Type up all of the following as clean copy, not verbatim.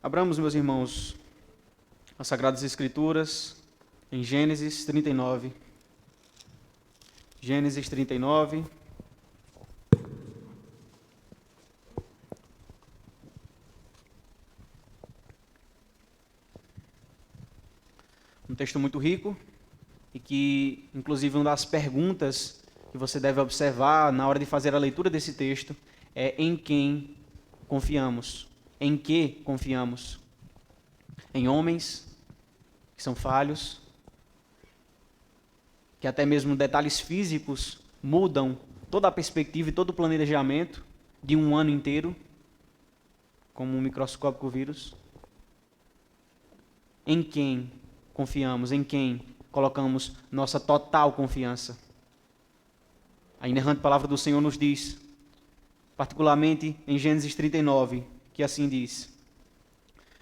Abramos, meus irmãos, as Sagradas Escrituras em Gênesis 39. Gênesis 39. Um texto muito rico e que, inclusive, uma das perguntas que você deve observar na hora de fazer a leitura desse texto é: em quem confiamos? Em que confiamos? Em homens que são falhos, que até mesmo detalhes físicos mudam toda a perspectiva e todo o planejamento de um ano inteiro, como um microscópico vírus? Em quem confiamos? Em quem colocamos nossa total confiança? A inerrante palavra do Senhor nos diz, particularmente em Gênesis 39, que assim diz: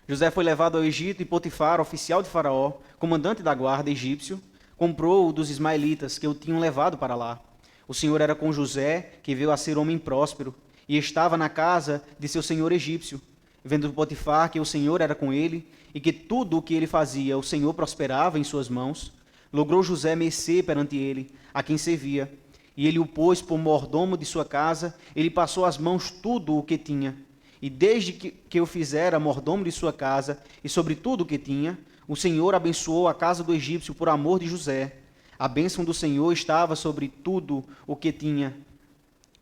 José foi levado ao Egito e Potifar, oficial de Faraó, comandante da guarda egípcio, comprou-o dos ismaelitas que o tinham levado para lá. O Senhor era com José, que veio a ser homem próspero, e estava na casa de seu senhor egípcio. Vendo Potifar que o Senhor era com ele, e que tudo o que ele fazia, o Senhor prosperava em suas mãos, logrou José mercê perante ele, a quem servia. E ele o pôs por mordomo de sua casa, ele passou às mãos tudo o que tinha. E desde que o fizera mordomo de sua casa, e sobre tudo o que tinha, o Senhor abençoou a casa do egípcio por amor de José. A bênção do Senhor estava sobre tudo o que tinha,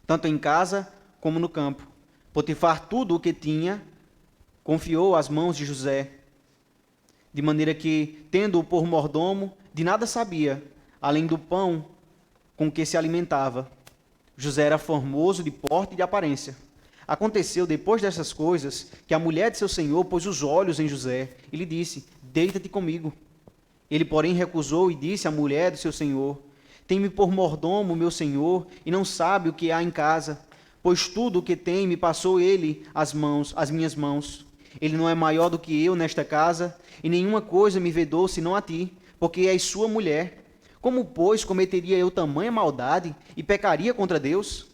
tanto em casa como no campo. Potifar tudo o que tinha, confiou às mãos de José, de maneira que, tendo-o por mordomo, de nada sabia, além do pão com que se alimentava. José era formoso de porte e de aparência. Aconteceu, depois dessas coisas, que a mulher de seu senhor pôs os olhos em José e lhe disse: deita-te comigo. Ele, porém, recusou e disse à mulher do seu senhor: tem-me por mordomo, meu senhor, e não sabe o que há em casa, pois tudo o que tem me passou ele às minhas mãos. Ele não é maior do que eu nesta casa, e nenhuma coisa me vedou senão a ti, porque és sua mulher. Como, pois, cometeria eu tamanha maldade e pecaria contra Deus?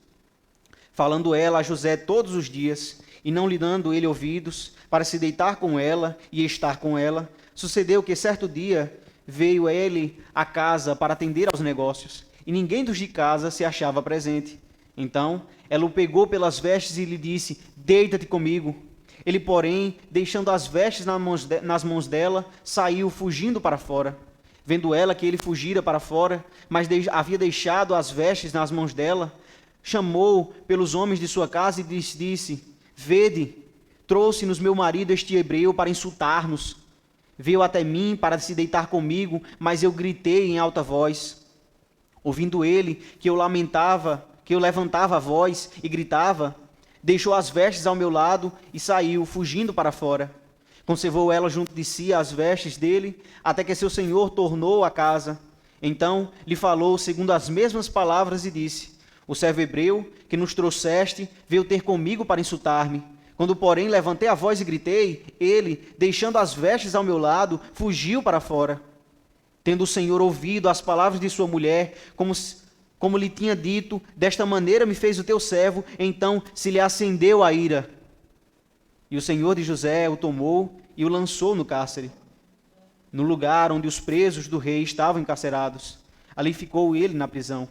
Falando ela a José todos os dias, e não lhe dando ele ouvidos, para se deitar com ela e estar com ela, sucedeu que certo dia veio ele à casa para atender aos negócios, e ninguém dos de casa se achava presente. Então ela o pegou pelas vestes e lhe disse: deita-te comigo. Ele, porém, deixando as vestes nas mãos dela, saiu fugindo para fora. Vendo ela que ele fugira para fora, mas havia deixado as vestes nas mãos dela, chamou pelos homens de sua casa e disse: vede, trouxe-nos meu marido este hebreu para insultar-nos. Veio até mim para se deitar comigo, mas eu gritei em alta voz. Ouvindo ele que eu levantava a voz e gritava, deixou as vestes ao meu lado e saiu, fugindo para fora. Conservou ela junto de si as vestes dele, até que seu senhor tornou à casa. Então lhe falou segundo as mesmas palavras e disse: o servo hebreu que nos trouxeste veio ter comigo para insultar-me. Quando, porém, levantei a voz e gritei, ele, deixando as vestes ao meu lado, fugiu para fora. Tendo o Senhor ouvido as palavras de sua mulher, como lhe tinha dito, desta maneira me fez o teu servo, então se lhe acendeu a ira. E o Senhor de José o tomou e o lançou no cárcere, no lugar onde os presos do rei estavam encarcerados. Ali ficou ele na prisão.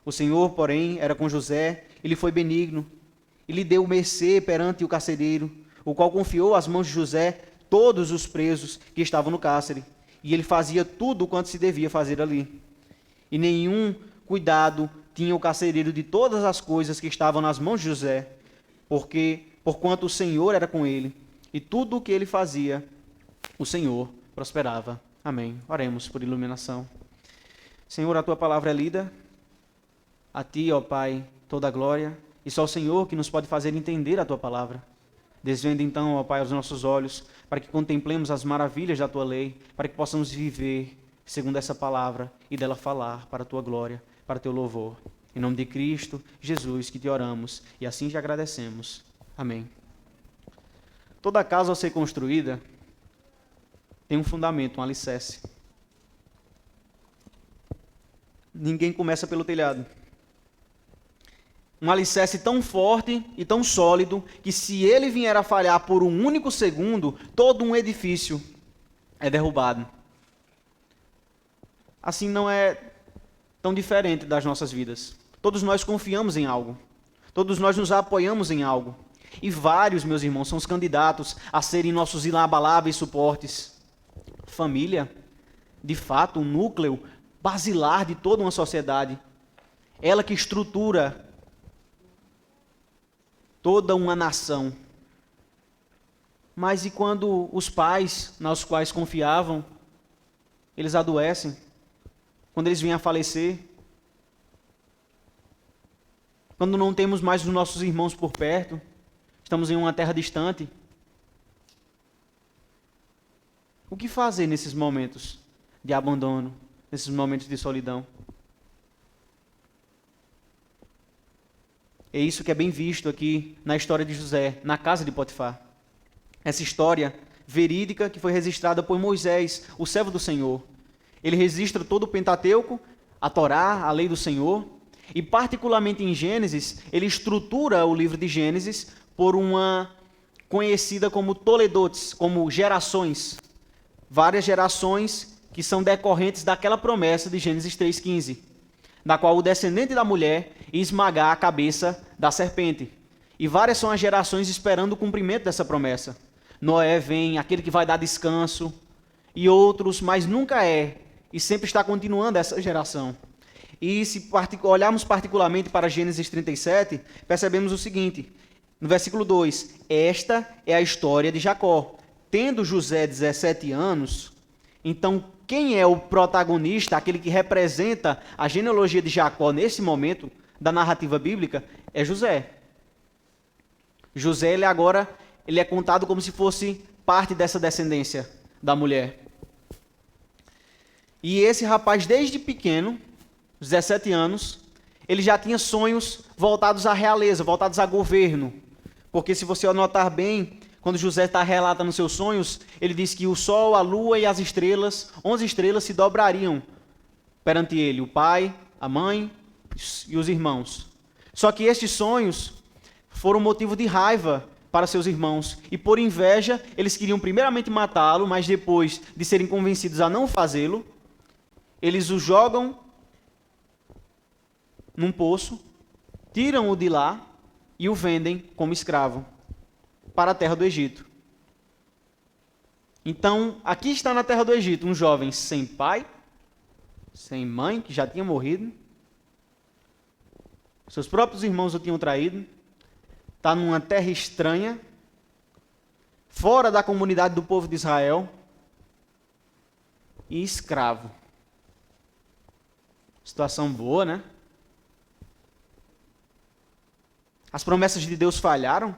O Senhor, porém, era com José, ele foi benigno, e lhe deu mercê perante o carcereiro, o qual confiou às mãos de José todos os presos que estavam no cárcere, e ele fazia tudo quanto se devia fazer ali. E nenhum cuidado tinha o carcereiro de todas as coisas que estavam nas mãos de José, porquanto o Senhor era com ele, e tudo o que ele fazia, o Senhor prosperava. Amém. Oremos por iluminação. Senhor, a tua palavra é lida. A ti, ó Pai, toda a glória, e só o Senhor que nos pode fazer entender a tua palavra. Desvenda então, ó Pai, os nossos olhos, para que contemplemos as maravilhas da tua lei, para que possamos viver segundo essa palavra e dela falar para a tua glória, para o teu louvor. Em nome de Cristo Jesus que te oramos e assim te agradecemos. Amém. Toda casa ao ser construída tem um fundamento, um alicerce. Ninguém começa pelo telhado. um alicerce tão forte e tão sólido que se ele vier a falhar por um único segundo, todo um edifício é derrubado. Assim não é tão diferente das nossas vidas. Todos nós confiamos em algo. Todos nós nos apoiamos em algo. E vários, meus irmãos, são os candidatos a serem nossos inabaláveis suportes. Família, de fato, um núcleo basilar de toda uma sociedade. Ela que estrutura toda uma nação. Mas e quando os pais nos quais confiavam, eles adoecem? Quando eles vêm a falecer? Quando não temos mais os nossos irmãos por perto? Estamos em uma terra distante? O que fazer nesses momentos de abandono, nesses momentos de solidão? É isso que é bem visto aqui na história de José, na casa de Potifar. Essa história verídica que foi registrada por Moisés, o servo do Senhor. Ele registra todo o Pentateuco, a Torá, a lei do Senhor, e particularmente em Gênesis, ele estrutura o livro de Gênesis por uma conhecida como toledotes, como gerações. Várias gerações que são decorrentes daquela promessa de Gênesis 3,15, da qual o descendente da mulher ia esmagar a cabeça da serpente. E várias são as gerações esperando o cumprimento dessa promessa. Noé vem, aquele que vai dar descanso, e outros, mas nunca é, e sempre está continuando essa geração. E se olharmos particularmente para Gênesis 37, percebemos o seguinte, no versículo 2, esta é a história de Jacó. Tendo José 17 anos, então quem é o protagonista, aquele que representa a genealogia de Jacó nesse momento da narrativa bíblica, é José. José, ele é contado como se fosse parte dessa descendência da mulher. E esse rapaz, desde pequeno, 17 anos, ele já tinha sonhos voltados à realeza, voltados a governo. Porque se você anotar bem, quando José relata nos seus sonhos, ele diz que o sol, a lua e as estrelas, 11 estrelas se dobrariam perante ele, o pai, a mãe e os irmãos. Só que estes sonhos foram motivo de raiva para seus irmãos. E por inveja, eles queriam primeiramente matá-lo, mas depois de serem convencidos a não fazê-lo, eles o jogam num poço, tiram-o de lá e o vendem como escravo para a terra do Egito. Então, aqui está na terra do Egito um jovem sem pai, sem mãe, que já tinha morrido, seus próprios irmãos o tinham traído, está numa terra estranha, fora da comunidade do povo de Israel, e escravo. Situação boa, né? As promessas de Deus falharam.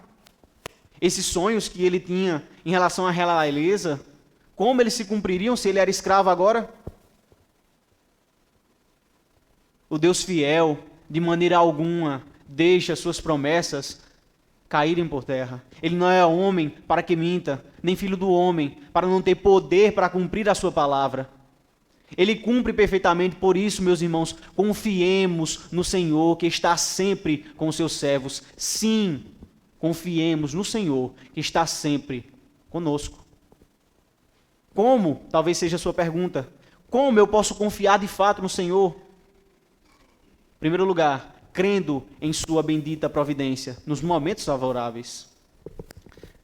Esses sonhos que ele tinha em relação à realeza, como eles se cumpririam se ele era escravo agora? O Deus fiel, de maneira alguma, deixa suas promessas caírem por terra. Ele não é homem para que minta, nem filho do homem para não ter poder para cumprir a sua palavra. Ele cumpre perfeitamente, por isso, meus irmãos, confiemos no Senhor que está sempre com os seus servos. Sim, confiemos no Senhor que está sempre conosco. Como? Talvez seja a sua pergunta. Como eu posso confiar de fato no Senhor? Em primeiro lugar, crendo em sua bendita providência, nos momentos favoráveis.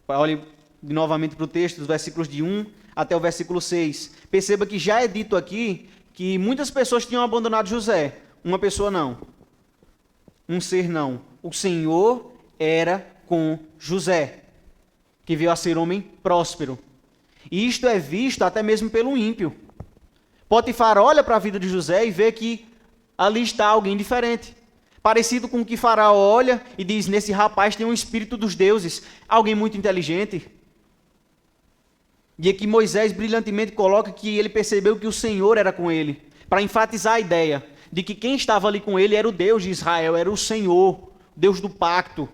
Olhe novamente para o texto, dos versículos de 1 até o versículo 6. Perceba que já é dito aqui que muitas pessoas tinham abandonado José. Uma pessoa não. Um ser não. O Senhor era com José, que veio a ser homem próspero. E isto é visto até mesmo pelo ímpio. Potifar olha para a vida de José e vê que ali está alguém diferente. Parecido com o que Faraó olha e diz, nesse rapaz tem um espírito dos deuses, alguém muito inteligente. E aqui Moisés brilhantemente coloca que ele percebeu que o Senhor era com ele, para enfatizar a ideia de que quem estava ali com ele era o Deus de Israel, era o Senhor, Deus do pacto.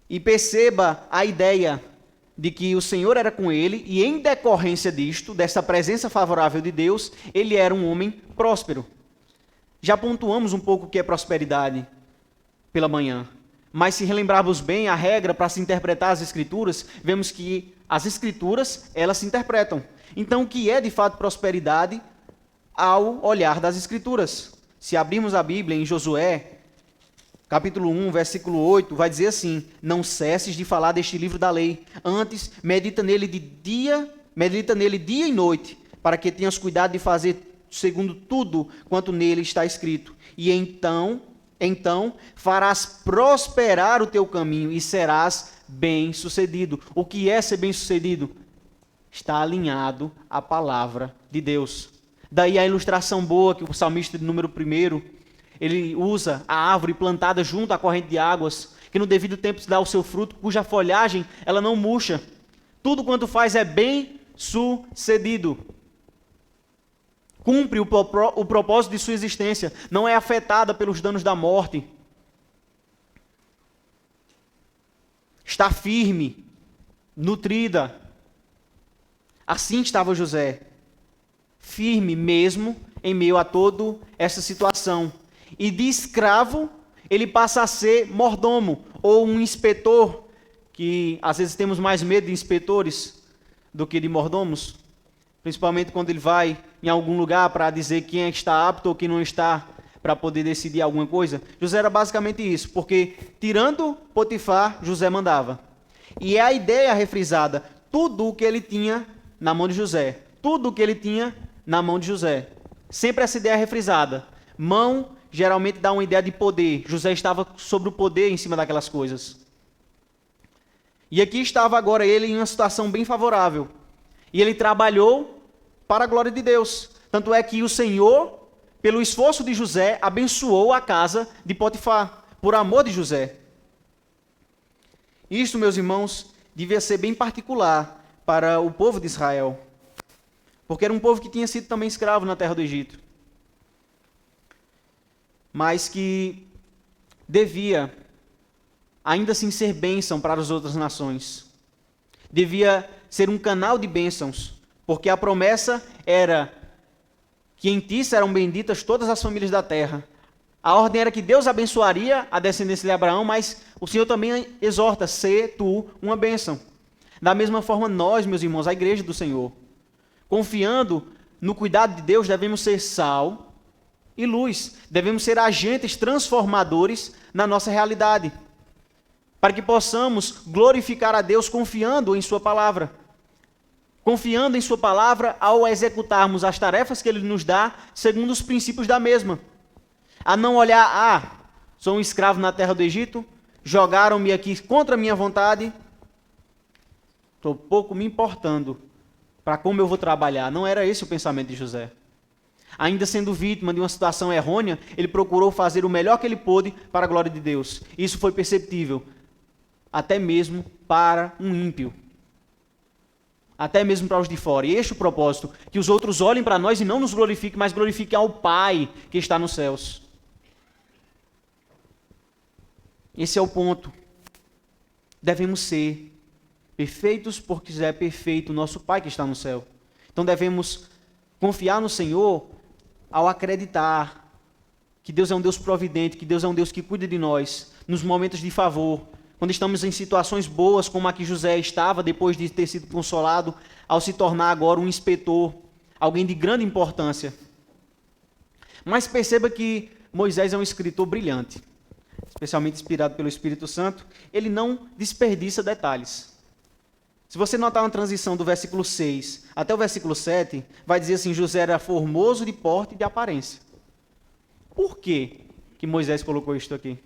E perceba a ideia de que o Senhor era com ele, e em decorrência disto, dessa presença favorável de Deus, ele era um homem próspero. Já pontuamos um pouco o que é prosperidade pela manhã. Mas se relembrarmos bem a regra para se interpretar as Escrituras, vemos que as Escrituras, elas se interpretam. Então, o que é de fato prosperidade ao olhar das Escrituras? Se abrirmos a Bíblia em Josué, capítulo 1, versículo 8, vai dizer assim: não cesses de falar deste livro da lei, antes medita nele dia e noite, para que tenhas cuidado de fazer segundo tudo quanto nele está escrito. E então farás prosperar o teu caminho e serás bem-sucedido. O que é ser bem-sucedido? Está alinhado à palavra de Deus. Daí a ilustração boa que o salmista de número 1, ele usa a árvore plantada junto à corrente de águas, que no devido tempo dá o seu fruto, cuja folhagem ela não murcha. Tudo quanto faz é bem-sucedido. Cumpre o propósito de sua existência, não é afetada pelos danos da morte. Está firme, nutrida. Assim estava José, firme mesmo em meio a toda essa situação. E de escravo, ele passa a ser mordomo, ou um inspetor, que às vezes temos mais medo de inspetores do que de mordomos. Principalmente quando ele vai em algum lugar para dizer quem é que está apto ou quem não está, para poder decidir alguma coisa. José era basicamente isso, porque tirando Potifar, José mandava. E é a ideia refrisada, tudo o que ele tinha na mão de José. Tudo o que ele tinha na mão de José. Sempre essa ideia refrisada. Mão geralmente dá uma ideia de poder. José estava sobre o poder em cima daquelas coisas. E aqui estava agora ele em uma situação bem favorável. E ele trabalhou para a glória de Deus. Tanto é que o Senhor, pelo esforço de José, abençoou a casa de Potifar, por amor de José. Isto, meus irmãos, devia ser bem particular para o povo de Israel, porque era um povo que tinha sido também escravo na terra do Egito, mas que devia ainda assim ser bênção para as outras nações. Devia ser um canal de bênçãos, porque a promessa era que em ti serão benditas todas as famílias da terra. A ordem era que Deus abençoaria a descendência de Abraão, mas o Senhor também exorta, ser tu uma bênção. Da mesma forma, nós, meus irmãos, a igreja do Senhor, confiando no cuidado de Deus, devemos ser sal e luz. Devemos ser agentes transformadores na nossa realidade, para que possamos glorificar a Deus confiando em sua palavra. Confiando em sua palavra ao executarmos as tarefas que ele nos dá, segundo os princípios da mesma. A não olhar, sou um escravo na terra do Egito, jogaram-me aqui contra a minha vontade, estou pouco me importando para como eu vou trabalhar. Não era esse o pensamento de José. Ainda sendo vítima de uma situação errônea, ele procurou fazer o melhor que ele pôde para a glória de Deus. Isso foi perceptível, até mesmo para um ímpio. Até mesmo para os de fora. E este é o propósito, que os outros olhem para nós e não nos glorifiquem, mas glorifiquem ao Pai que está nos céus. Esse é o ponto. Devemos ser perfeitos porque é perfeito o nosso Pai que está no céu. Então devemos confiar no Senhor ao acreditar que Deus é um Deus providente, que Deus é um Deus que cuida de nós nos momentos de favor. Quando estamos em situações boas, como a que José estava, depois de ter sido consolado, ao se tornar agora um inspetor, alguém de grande importância. Mas perceba que Moisés é um escritor brilhante, especialmente inspirado pelo Espírito Santo. Ele não desperdiça detalhes. Se você notar uma transição do versículo 6 até o versículo 7, vai dizer assim: José era formoso de porte e de aparência. Por que Moisés colocou isto aqui?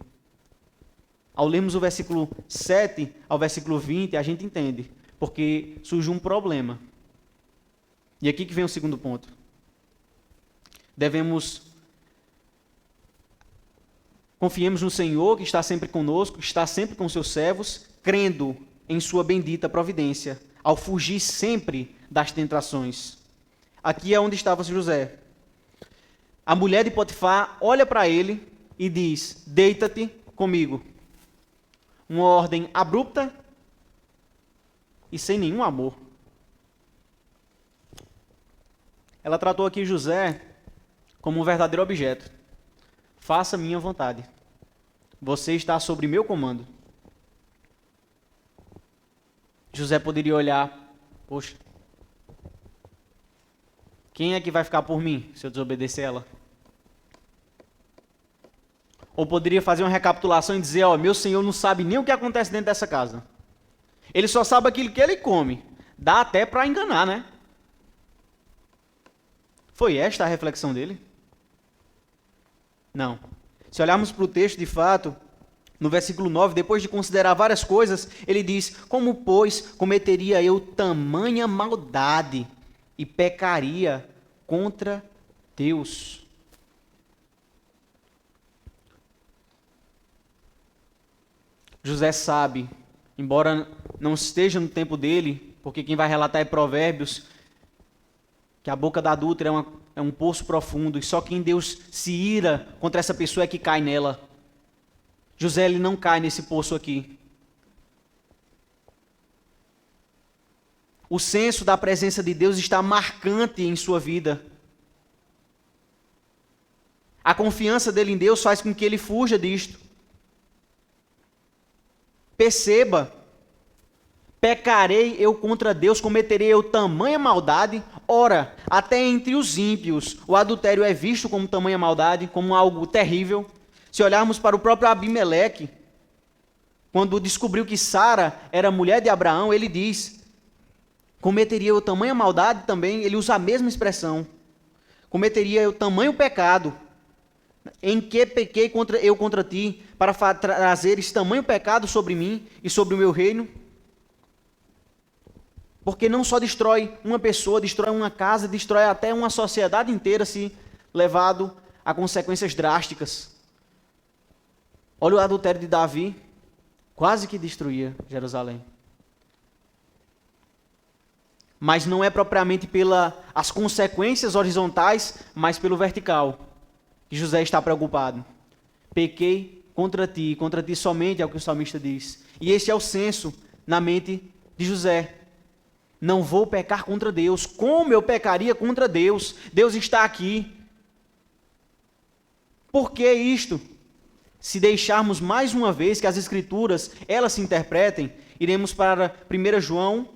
Ao lermos o versículo 7 ao versículo 20, a gente entende, porque surge um problema. E aqui que vem o segundo ponto. Confiemos no Senhor, que está sempre conosco, que está sempre com seus servos, crendo em sua bendita providência, ao fugir sempre das tentações. Aqui é onde estava José. A mulher de Potifar olha para ele e diz: deita-te comigo. Uma ordem abrupta e sem nenhum amor. Ela tratou aqui José como um verdadeiro objeto. faça minha vontade. Você está sobre meu comando. José poderia olhar, poxa, quem é que vai ficar por mim se eu desobedecer ela? Ou poderia fazer uma recapitulação e dizer, meu senhor não sabe nem o que acontece dentro dessa casa. Ele só sabe aquilo que ele come. Dá até para enganar, né? Foi esta a reflexão dele? Não. Se olharmos para o texto, de fato, no versículo 9, depois de considerar várias coisas, ele diz, como, pois, cometeria eu tamanha maldade e pecaria contra Deus? José sabe, embora não esteja no tempo dele, porque quem vai relatar é Provérbios, que a boca da adúltera é um poço profundo, e só quem Deus se ira contra essa pessoa é que cai nela. José, ele não cai nesse poço aqui. O senso da presença de Deus está marcante em sua vida. A confiança dele em Deus faz com que ele fuja disto. Perceba, pecarei eu contra Deus, cometerei eu tamanha maldade. Ora, até entre os ímpios, o adultério é visto como tamanha maldade, como algo terrível. Se olharmos para o próprio Abimeleque, quando descobriu que Sara era mulher de Abraão, ele diz, cometeria eu tamanha maldade também, ele usa a mesma expressão. Cometeria eu tamanho pecado, em que pequei eu contra ti, para trazer esse tamanho pecado sobre mim e sobre o meu reino? Porque não só destrói uma pessoa, destrói uma casa, destrói até uma sociedade inteira se levado a consequências drásticas. Olha o adultério de Davi, quase que destruía Jerusalém. Mas não é propriamente pelas consequências horizontais, mas pelo vertical, que José está preocupado. Pequei contra ti somente, é o que o salmista diz. E esse é o senso na mente de José. Não vou pecar contra Deus. Como eu pecaria contra Deus? Deus está aqui. Por que isto? Se deixarmos mais uma vez que as Escrituras, elas se interpretem, iremos para 1 João,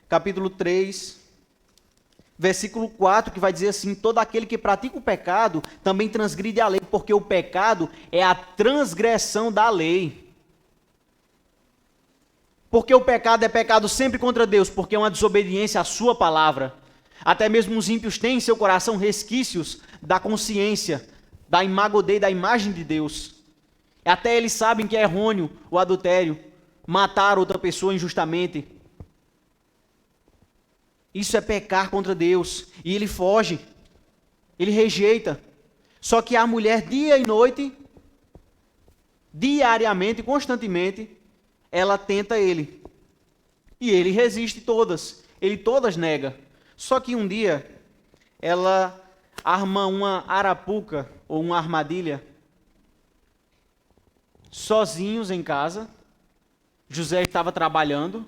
capítulo 3, versículo 4, que vai dizer assim, todo aquele que pratica o pecado também transgride a lei, porque o pecado é a transgressão da lei. Porque o pecado é pecado sempre contra Deus, porque é uma desobediência à sua palavra. Até mesmo os ímpios têm em seu coração resquícios da consciência, da imago Dei, da imagem de Deus. Até eles sabem que é errôneo o adultério, matar outra pessoa injustamente. Isso é pecar contra Deus. E ele foge, ele rejeita. Só que a mulher, dia e noite, diariamente, constantemente, ela tenta ele. E ele resiste todas. Ele todas nega. Só que um dia, ela arma uma arapuca, ou uma armadilha, sozinhos em casa. José estava trabalhando.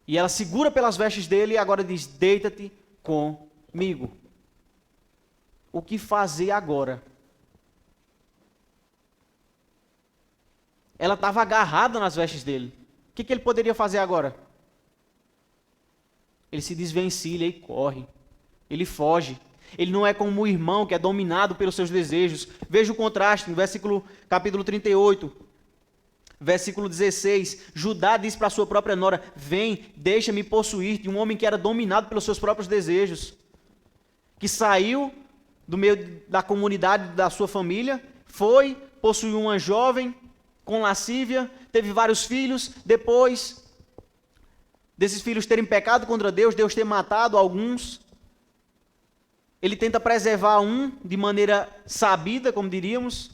E ela segura pelas vestes dele e agora diz, deita-te comigo. O que fazer agora? Ela estava agarrada nas vestes dele. O que ele poderia fazer agora? Ele se desvencilha e corre. Ele foge. Ele não é como o irmão que é dominado pelos seus desejos. Veja o contraste no capítulo 38. Versículo 16, Judá diz para a sua própria nora, vem, deixa-me possuir-te, um homem que era dominado pelos seus próprios desejos, que saiu do meio da comunidade da sua família, foi, possuiu uma jovem com lascívia, teve vários filhos, depois desses filhos terem pecado contra Deus, Deus ter matado alguns, ele tenta preservar um de maneira sabida, como diríamos,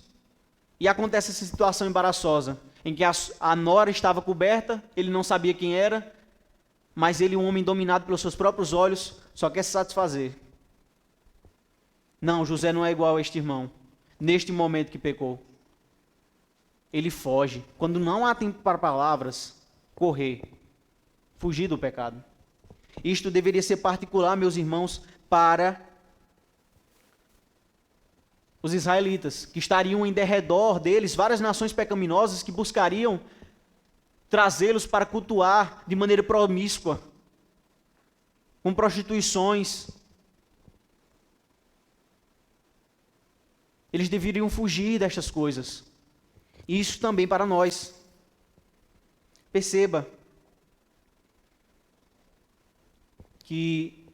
e acontece essa situação embaraçosa, em que a nora estava coberta, ele não sabia quem era, mas ele, um homem dominado pelos seus próprios olhos, só quer se satisfazer. Não, José não é igual a este irmão, neste momento que pecou. Ele foge. Quando não há tempo para palavras, correr, fugir do pecado. Isto deveria ser particular, meus irmãos, para os israelitas, que estariam em derredor deles várias nações pecaminosas que buscariam trazê-los para cultuar de maneira promíscua, com prostituições. Eles deveriam fugir destas coisas. E isso também para nós. Perceba que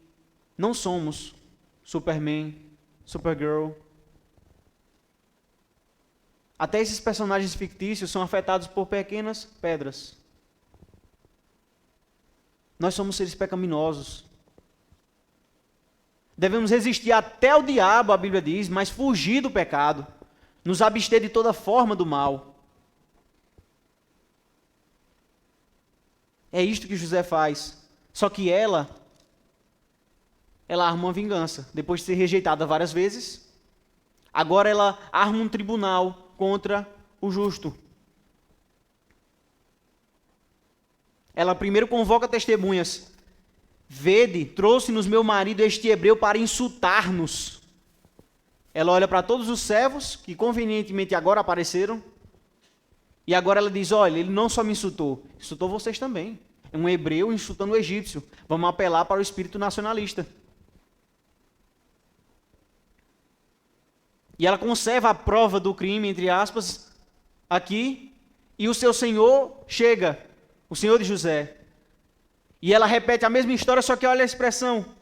não somos Superman, Supergirl. Até esses personagens fictícios são afetados por pequenas pedras. Nós somos seres pecaminosos. Devemos resistir até o diabo, a Bíblia diz, mas fugir do pecado. Nos abster de toda forma do mal. É isto que José faz. Só que ela arma uma vingança. Depois de ser rejeitada várias vezes, agora ela arma um tribunal contra o justo. Ela primeiro convoca testemunhas. Vede, trouxe-nos meu marido este hebreu para insultar-nos. Ela olha para todos os servos que convenientemente agora apareceram. E agora ela diz, olha, ele não só me insultou, insultou vocês também. É um hebreu insultando o egípcio. Vamos apelar para o espírito nacionalista. E ela conserva a prova do crime, entre aspas, aqui. E o seu senhor chega, o senhor de José. E ela repete a mesma história, só que olha a expressão.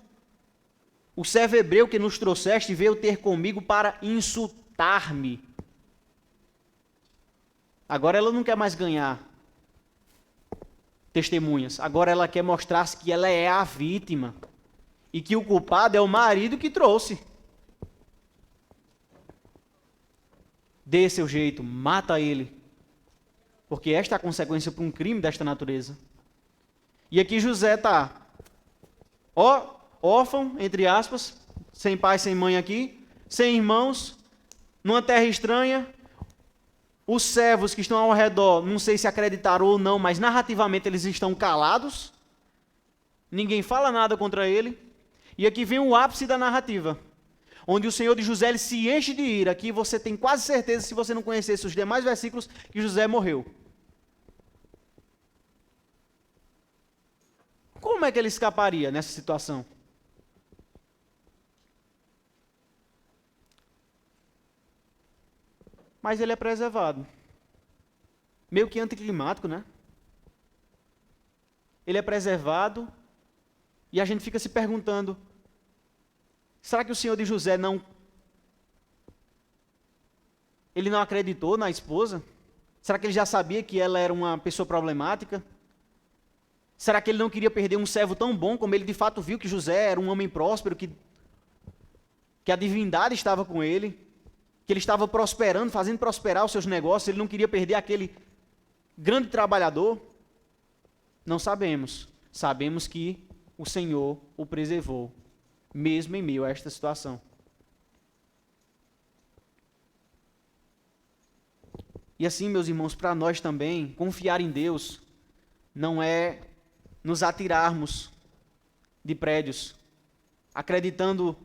O servo hebreu que nos trouxeste veio ter comigo para insultar-me. Agora ela não quer mais ganhar testemunhas. Agora ela quer mostrar que ela é a vítima. E que o culpado é o marido que trouxe. Dê seu jeito, mata ele. Porque esta é a consequência para um crime desta natureza. E aqui José está órfão, entre aspas, sem pai, sem mãe aqui, sem irmãos, numa terra estranha. Os servos que estão ao redor, não sei se acreditaram ou não, mas narrativamente eles estão calados. Ninguém fala nada contra ele. E aqui vem o ápice da narrativa, onde o Senhor de José ele se enche de ira. Aqui você tem quase certeza, se você não conhecesse os demais versículos, que José morreu. Como é que ele escaparia nessa situação? Mas ele é preservado. Meio que anticlimático, né? Ele é preservado e a gente fica se perguntando, será que o senhor de José ele não acreditou na esposa? Será que ele já sabia que ela era uma pessoa problemática? Será que ele não queria perder um servo tão bom como ele de fato viu que José era um homem próspero, que a divindade estava com ele, que ele estava prosperando, fazendo prosperar os seus negócios, ele não queria perder aquele grande trabalhador? Não sabemos. Sabemos que o Senhor o preservou, mesmo em meio a esta situação. E assim, meus irmãos, para nós também, confiar em Deus não é nos atirarmos de prédios, acreditando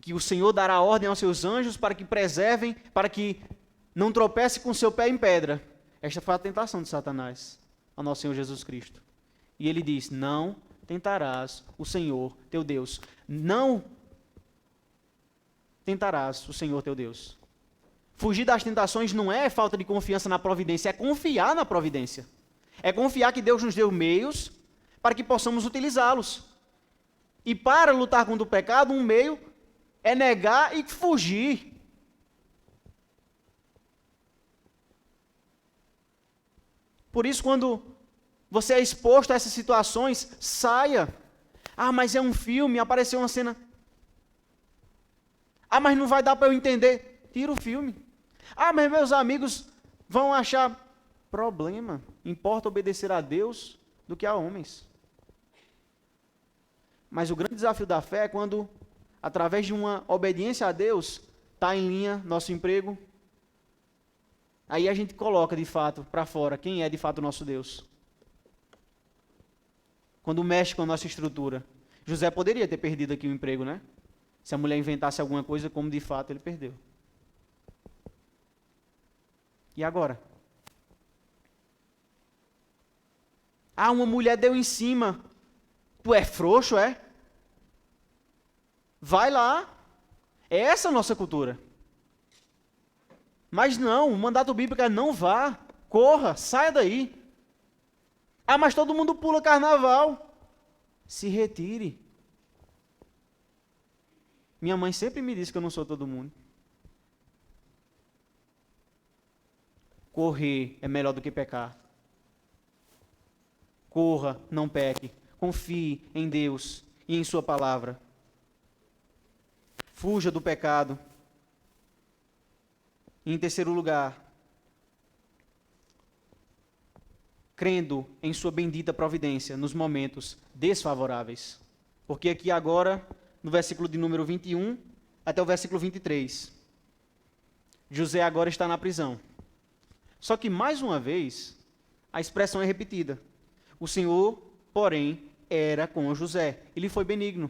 que o Senhor dará ordem aos seus anjos para que preservem, para que não tropece com seu pé em pedra. Esta foi a tentação de Satanás ao nosso Senhor Jesus Cristo. E ele diz, não tentarás o Senhor teu Deus. Não tentarás o Senhor teu Deus. Fugir das tentações não é falta de confiança na providência, é confiar na providência. É confiar que Deus nos deu meios para que possamos utilizá-los. E para lutar contra o pecado, um meio é negar e fugir. Por isso, quando você é exposto a essas situações, saia. Ah, mas é um filme, apareceu uma cena. Ah, mas não vai dar para eu entender. Tira o filme. Ah, mas meus amigos vão achar problema. Importa obedecer a Deus do que a homens. Mas o grande desafio da fé é quando, através de uma obediência a Deus, está em linha nosso emprego. Aí a gente coloca de fato para fora quem é de fato o nosso Deus. Quando mexe com a nossa estrutura. José poderia ter perdido aqui o emprego, né? Se a mulher inventasse alguma coisa, como de fato ele perdeu. E agora? Ah, uma mulher deu em cima. Tu é frouxo, é? Vai lá. É essa a nossa cultura. Mas não, o mandato bíblico é não vá, corra, saia daí. Ah, mas todo mundo pula carnaval. Se retire. Minha mãe sempre me disse que eu não sou todo mundo. Correr é melhor do que pecar. Corra, não peque. Confie em Deus e em sua palavra. Fuja do pecado. E em terceiro lugar, crendo em sua bendita providência nos momentos desfavoráveis. Porque aqui agora, no versículo de número 21 até o versículo 23, José agora está na prisão. Só que, mais uma vez, a expressão é repetida. O Senhor, porém, era com José. Ele foi benigno.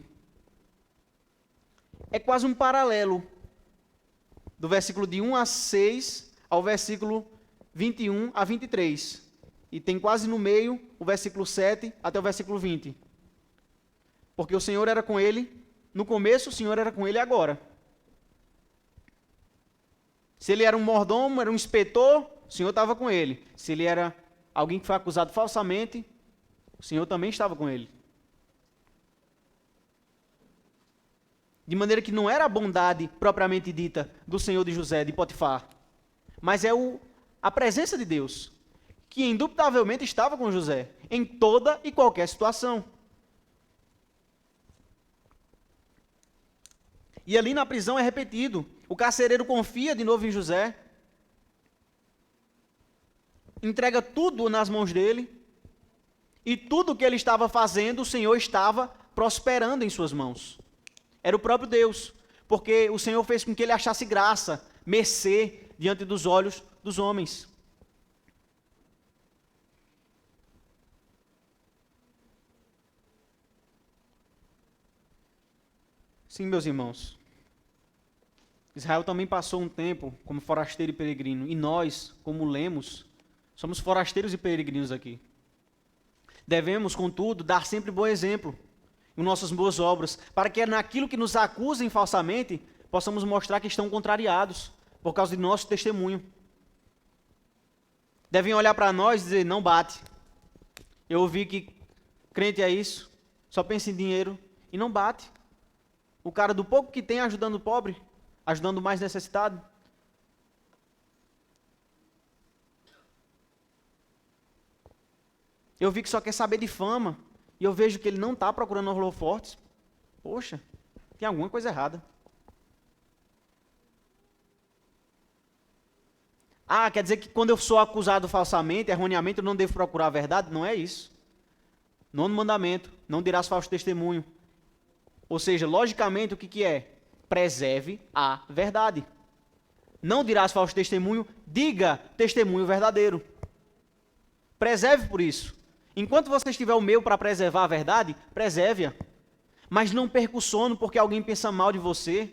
É quase um paralelo do versículo de 1 a 6 ao versículo 21 a 23. E tem quase no meio o versículo 7 até o versículo 20. Porque o Senhor era com ele no começo, o Senhor era com ele agora. Se ele era um mordomo, era um inspetor, o Senhor estava com ele. Se ele era alguém que foi acusado falsamente, o Senhor também estava com ele. De maneira que não era a bondade propriamente dita do Senhor de José, de Potifar, mas é a presença de Deus, que indubitavelmente estava com José, em toda e qualquer situação. E ali na prisão é repetido, o carcereiro confia de novo em José, entrega tudo nas mãos dele, e tudo o que ele estava fazendo, o Senhor estava prosperando em suas mãos. Era o próprio Deus, porque o Senhor fez com que ele achasse graça, mercê, diante dos olhos dos homens. Sim, meus irmãos. Israel também passou um tempo como forasteiro e peregrino, e nós, como lemos, somos forasteiros e peregrinos aqui. Devemos, contudo, dar sempre bom exemplo em nossas boas obras, para que naquilo que nos acusem falsamente, possamos mostrar que estão contrariados, por causa de nosso testemunho. Devem olhar para nós e dizer, não bate. Eu ouvi que crente é isso, só pensa em dinheiro, e não bate. O cara do pouco que tem ajudando o pobre, ajudando o mais necessitado. Eu vi que só quer saber de fama, e eu vejo que ele não está procurando holofotes. Poxa, tem alguma coisa errada. Ah, quer dizer que quando eu sou acusado falsamente, erroneamente, eu não devo procurar a verdade? Não é isso. Nono mandamento, não dirás falso testemunho. Ou seja, logicamente, o que é? Preserve a verdade. Não dirás falso testemunho, diga testemunho verdadeiro. Preserve por isso. Enquanto você estiver o meio para preservar a verdade, preserve-a. Mas não perca o sono porque alguém pensa mal de você,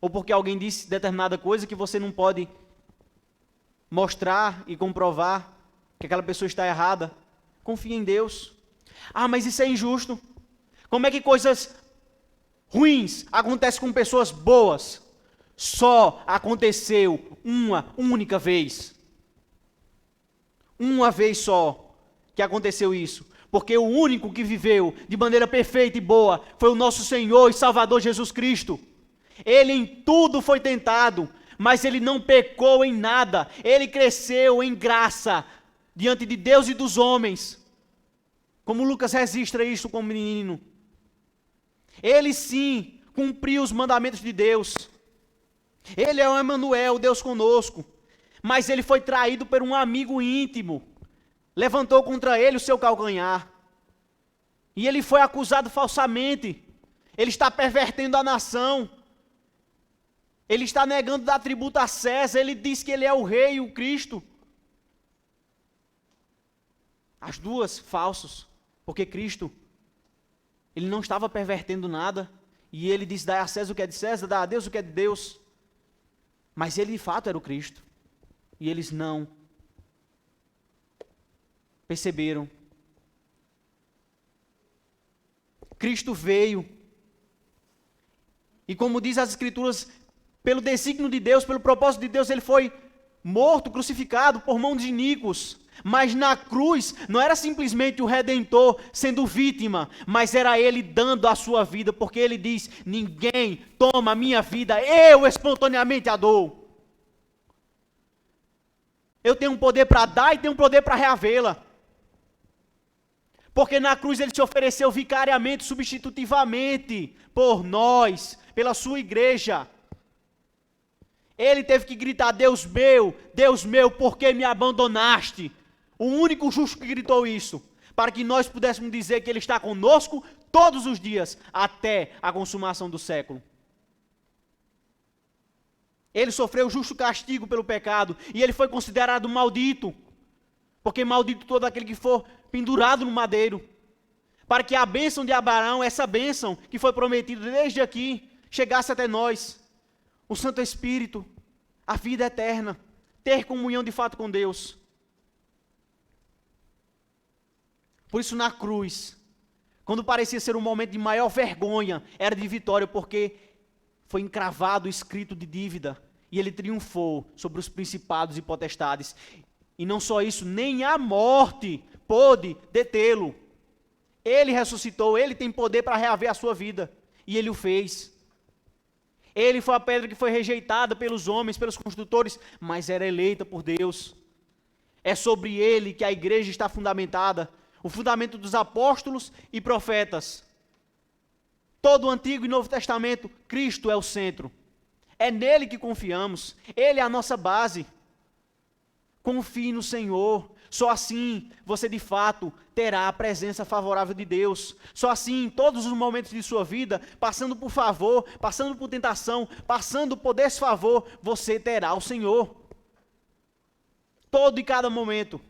ou porque alguém disse determinada coisa que você não pode mostrar e comprovar que aquela pessoa está errada. Confie em Deus. Ah, mas isso é injusto. Como é que coisas ruins acontecem com pessoas boas? Só aconteceu uma única vez. Uma vez só que aconteceu isso. Porque o único que viveu de maneira perfeita e boa foi o nosso Senhor e Salvador Jesus Cristo. Ele em tudo foi tentado, mas ele não pecou em nada. Ele cresceu em graça diante de Deus e dos homens. Como Lucas registra isso como menino. Ele sim cumpriu os mandamentos de Deus. Ele é o Emanuel, Deus conosco. Mas ele foi traído por um amigo íntimo. Levantou contra ele o seu calcanhar. E ele foi acusado falsamente. Ele está pervertendo a nação. Ele está negando dar tributo a César. Ele diz que ele é o rei, o Cristo. As duas falsos. Porque Cristo, ele não estava pervertendo nada. E ele disse, dá a César o que é de César, dá a Deus o que é de Deus. Mas ele de fato era o Cristo. E eles não perceberam. Cristo veio. E como diz as Escrituras, pelo desígnio de Deus, pelo propósito de Deus, ele foi morto, crucificado por mão de iníquos. Mas na cruz não era simplesmente o Redentor sendo vítima, mas era ele dando a sua vida, porque ele diz: ninguém toma a minha vida, eu espontaneamente a dou. Eu tenho um poder para dar e tenho um poder para reavê-la. Porque na cruz ele se ofereceu vicariamente, substitutivamente, por nós, pela sua igreja. Ele teve que gritar: Deus meu, por que me abandonaste? O único justo que gritou isso, para que nós pudéssemos dizer que ele está conosco todos os dias, até a consumação do século. Ele sofreu justo castigo pelo pecado, e ele foi considerado maldito, porque maldito todo aquele que for pendurado no madeiro, para que a bênção de Abraão, essa bênção que foi prometida desde aqui, chegasse até nós, o Santo Espírito, a vida eterna, ter comunhão de fato com Deus. Por isso na cruz, quando parecia ser um momento de maior vergonha, era de vitória, porque foi encravado o escrito de dívida, e ele triunfou sobre os principados e potestades. E não só isso, nem a morte pôde detê-lo. Ele ressuscitou, ele tem poder para reaver a sua vida, e ele o fez. Ele foi a pedra que foi rejeitada pelos homens, pelos construtores, mas era eleita por Deus. É sobre ele que a igreja está fundamentada, o fundamento dos apóstolos e profetas. Todo o Antigo e Novo Testamento, Cristo é o centro. É nele que confiamos, ele é a nossa base. Confie no Senhor, só assim você de fato terá a presença favorável de Deus. Só assim, em todos os momentos de sua vida, passando por favor, passando por tentação, passando por desfavor, você terá o Senhor. Todo e cada momento.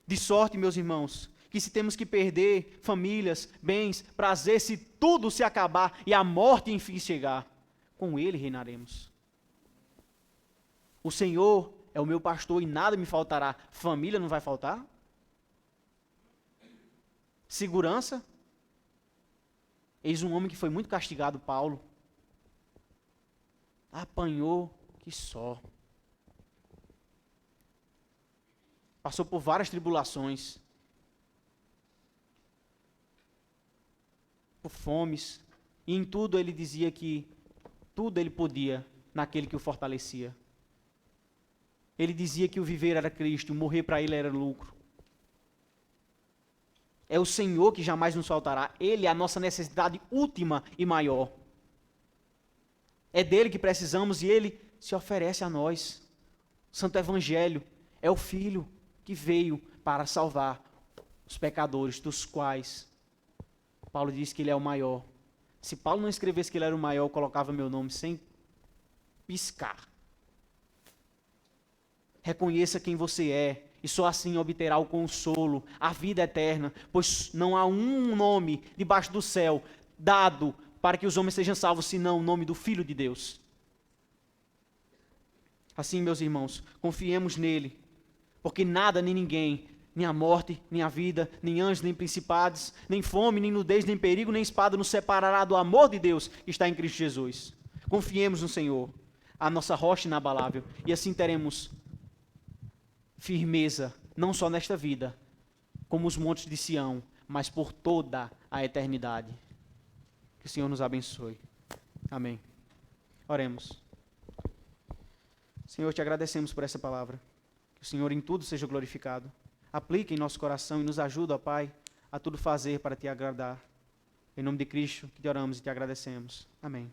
De sorte, meus irmãos, que se temos que perder famílias, bens, prazer, se tudo se acabar e a morte enfim chegar, com Ele reinaremos. O Senhor é o meu pastor e nada me faltará. Família não vai faltar? Segurança? Eis um homem que foi muito castigado, Paulo. Apanhou que só. Passou por várias tribulações. Por fomes. E em tudo ele dizia que tudo ele podia naquele que o fortalecia. Ele dizia que o viver era Cristo, morrer para ele era lucro. É o Senhor que jamais nos faltará. Ele é a nossa necessidade última e maior. É dele que precisamos e ele se oferece a nós. O Santo Evangelho é o Filho que veio para salvar os pecadores, dos quais Paulo diz que ele é o maior. Se Paulo não escrevesse que ele era o maior, eu colocava meu nome sem piscar. Reconheça quem você é, e só assim obterá o consolo, a vida eterna, pois não há um nome debaixo do céu dado para que os homens sejam salvos, senão o nome do Filho de Deus. Assim, meus irmãos, confiemos nele, porque nada nem ninguém, nem a morte, nem a vida, nem anjos, nem principados, nem fome, nem nudez, nem perigo, nem espada nos separará do amor de Deus que está em Cristo Jesus. Confiemos no Senhor, a nossa rocha inabalável, e assim teremos firmeza, não só nesta vida, como os montes de Sião, mas por toda a eternidade. Que o Senhor nos abençoe. Amém. Oremos. Senhor, te agradecemos por essa palavra. Que o Senhor em tudo seja glorificado. Aplique em nosso coração e nos ajuda, ó Pai, a tudo fazer para te agradar. Em nome de Cristo, que te oramos e te agradecemos. Amém.